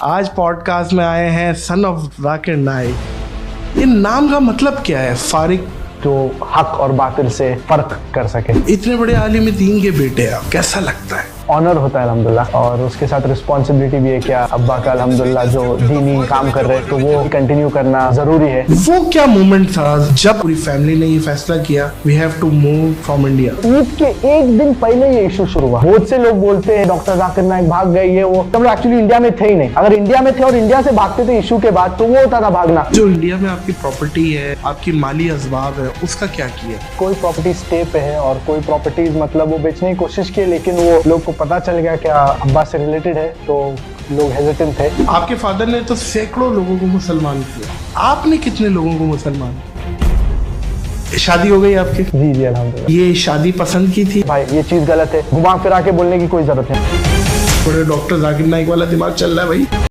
आज पॉडकास्ट में आए हैं सन ऑफ जाकिर नाइक। इन नाम का मतलब क्या है? फारिक जो हक और बातिल से फर्क कर सके। इतने बड़े आलिम दीन के बेटे हैं, कैसा लगता है? ऑनर होता है अल्हम्दुलिल्लाह, और उसके साथ रिस्पॉन्सिबिलिटी भी है क्या अब्बा का अल्हम्दुलिल्लाह जो दीनी काम कर रहे हैं तो वो कंटिन्यू करना जरूरी है। वो क्या मोमेंट था जब पूरी फैमिली ने ये फैसला किया we have to move from India? Eid के एक दिन पहले ये इशू शुरू हुआ। बहुत से लोग बोलते हैं डॉक्टर जाकिर नाइक भाग गए, ये वो। तब एक्चुअली इंडिया में थे ही नहीं। अगर इंडिया में थे और इंडिया से भागते थे इशू के बाद तो वो होता था भागना। जो इंडिया में आपकी प्रॉपर्टी है, आपकी माली असबाब है, उसका क्या किया? कोई प्रॉपर्टी स्टे पे है और कोई प्रॉपर्टीज मतलब वो बेचने की कोशिश की, लेकिन वो लोग को पता चल गया क्या अब्बा से रिलेटेड है तो लोग हेजिटेंट थे। आपके फादर ने तो सैकड़ों लोगों को मुसलमान किया, आपने कितने लोगों को मुसलमान? शादी हो गई आपकी? जी जी अल्हम्दुलिल्लाह। ये शादी पसंद की थी? भाई ये चीज गलत है, घुमा फिरा के बोलने की कोई जरूरत नहीं। थोड़े डॉक्टर जाकिर नाइक वाला दिमाग चल रहा है भाई।